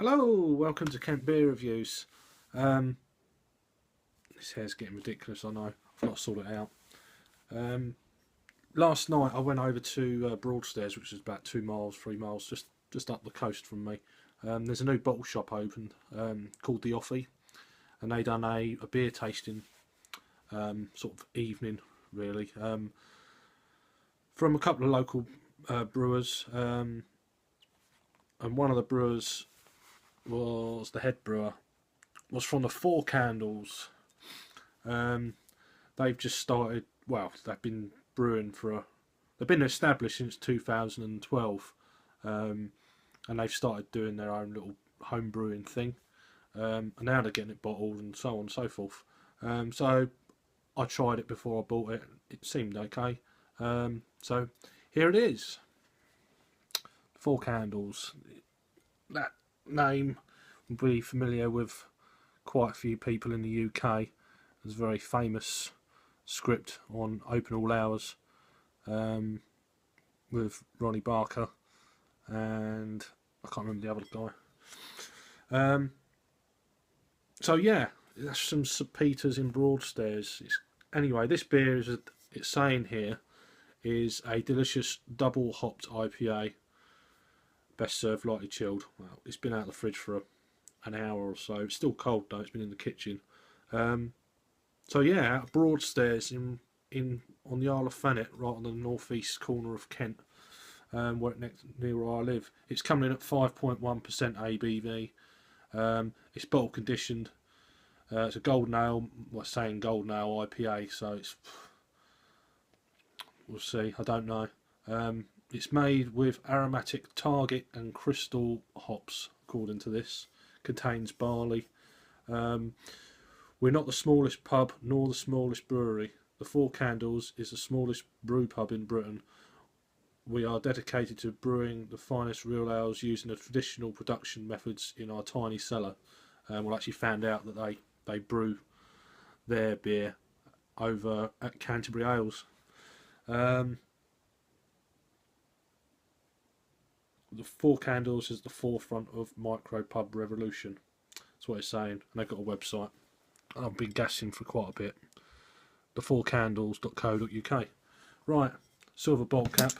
Hello, welcome to Kent Beer Reviews. This hair's getting ridiculous, I know. I've not sorted it out. Last night I went over to Broadstairs, which is about 2 miles, 3 miles, just up the coast from me. There's a new bottle shop opened called the Offy, and they done a beer tasting sort of evening, really, from a couple of local brewers, and one of the brewers was the head brewer, was from the Four Candles. They've just started, well, they've been brewing they've been established since 2012, and they've started doing their own little home brewing thing, and now they're getting it bottled and so on and so forth. So I tried it before I bought it. It seemed okay. So here it is. Four Candles. That name will be familiar with quite a few people in the UK. There's a very famous script on Open All Hours with Ronnie Barker and I can't remember the other guy. So yeah, that's some St Peter's in Broadstairs. Anyway, this beer is, it's saying here, is a delicious double hopped IPA. Best served lightly chilled. Well, it's been out of the fridge for an hour or so. It's still cold though. It's been in the kitchen. So yeah, out of Broadstairs in on the Isle of Thanet, right on the northeast corner of Kent, near where I live. It's coming in at 5.1% ABV. It's bottle conditioned. It's a golden ale. Well, saying golden ale IPA, so it's, we'll see. I don't know. It's made with aromatic target and crystal hops, according to this. Contains barley. We're not the smallest pub nor the smallest brewery. The Four Candles is the smallest brew pub in Britain. We are dedicated to brewing the finest real ales using the traditional production methods in our tiny cellar. We actually found out that they brew their beer over at Canterbury Ales. The Four Candles is the forefront of MicroPub revolution. That's what it's saying. And they've got a website. And I've been gassing for quite a bit. thefourcandles.co.uk. Right, silver bottle cap.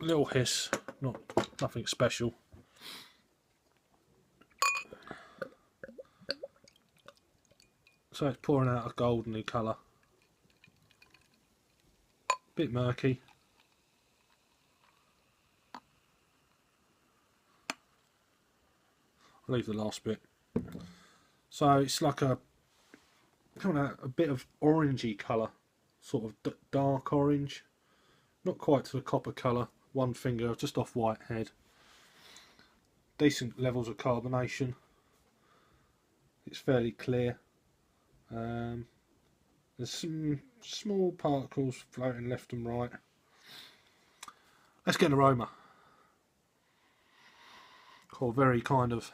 Little hiss, nothing special. So it's pouring out a goldeny colour. Bit murky. I'll leave the last bit. So it's like coming out a bit of orangey colour, sort of dark orange, not quite to the copper colour. One finger just off white head. Decent levels of carbonation. It's fairly clear. There's some small particles floating left and right. Let's get an aroma. Or very kind of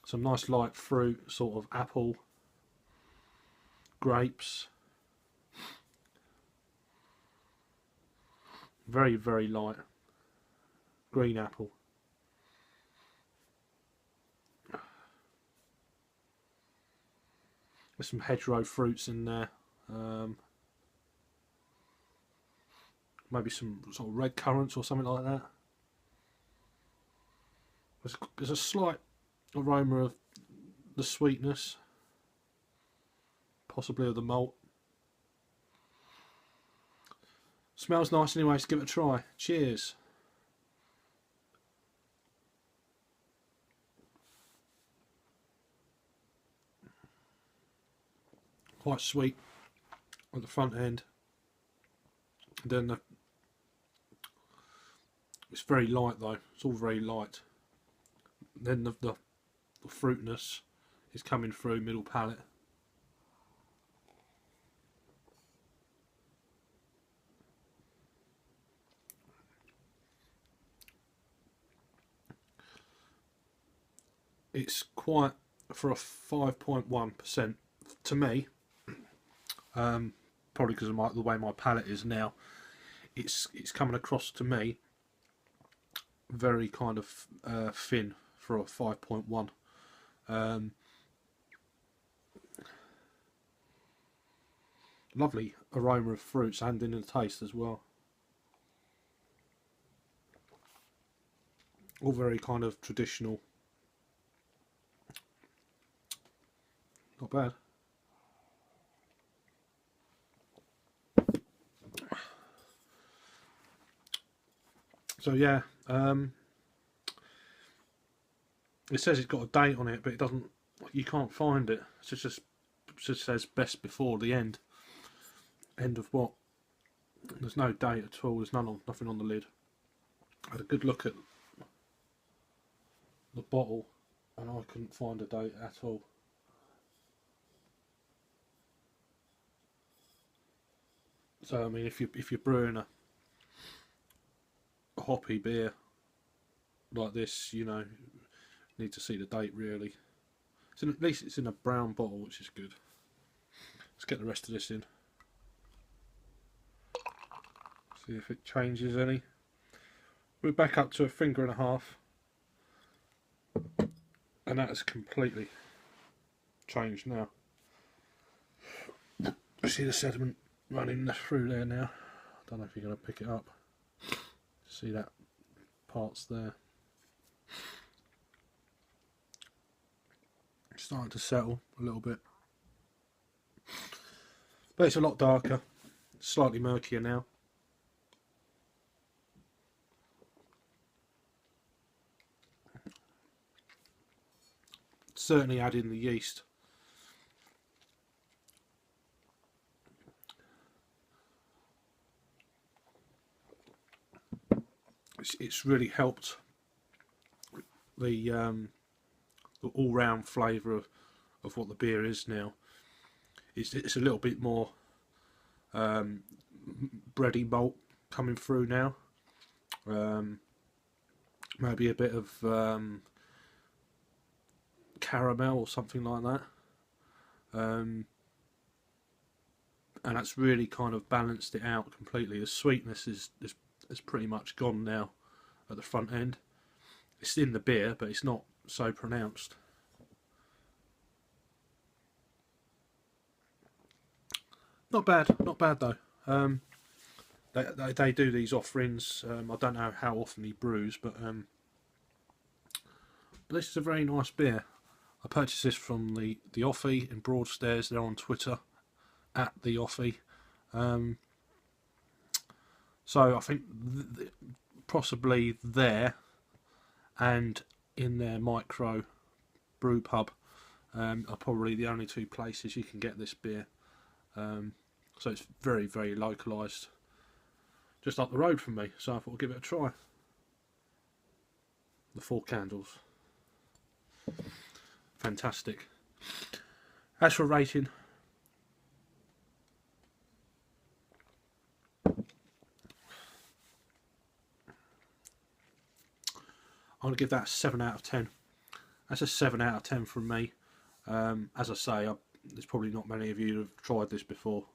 some nice light fruit, sort of apple, grapes. Very, very light. Green apple. There's some hedgerow fruits in there. Maybe some sort of red currants or something like that. There's a slight aroma of the sweetness, possibly of the malt. Smells nice anyway, so give it a try. Cheers. Quite sweet at the front end. And then it's very light though. It's all very light. Then the fruitness is coming through middle palate. It's quite, for a 5.1% to me, probably because of the way my palate is now. It's coming across to me very kind of thin for a 5.1. Lovely aroma of fruits and in the taste as well. All very kind of traditional. Not bad. So yeah, it says it's got a date on it, but it doesn't. You can't find it. It just says best before the end. End of what? There's no date at all. There's nothing on the lid. I had a good look at the bottle, and I couldn't find a date at all. So I mean, if you're brewing a hoppy beer like this, you know, need to see the date really. At least it's in a brown bottle, which is good. Let's get the rest of this in. See if it changes any. We're back up to 1.5 fingers, and that has completely changed now. I see the sediment running through there now. I don't know if you're going to pick it up. See that parts there. It's starting to settle a little bit, but it's a lot darker, slightly murkier now. Certainly add in the yeast. It's really helped the all-round flavour of what the beer is now. It's a little bit more bready malt coming through now. Maybe a bit of caramel or something like that. And that's really kind of balanced it out completely. The sweetness is pretty much gone now at the front end. It's in the beer, but it's not so pronounced. Not bad though. They do these offerings. I don't know how often he brews, but this is a very nice beer. I purchased this from the Offy in Broadstairs. They're on Twitter at the Offy. So I think possibly there and in their micro brew pub are probably the only two places you can get this beer. So it's very, very localised, just up the road from me. So I thought I'd give it a try. The 4 candles, fantastic. As for rating, I'm going to give that a 7 out of 10. That's a 7 out of 10 from me. As I say, there's probably not many of you who have tried this before.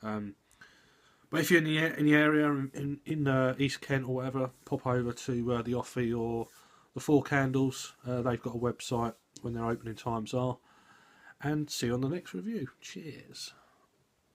But if you're in the area in East Kent or whatever, pop over to the Offy or the 4 Candles. They've got a website when their opening times are. And see you on the next review. Cheers.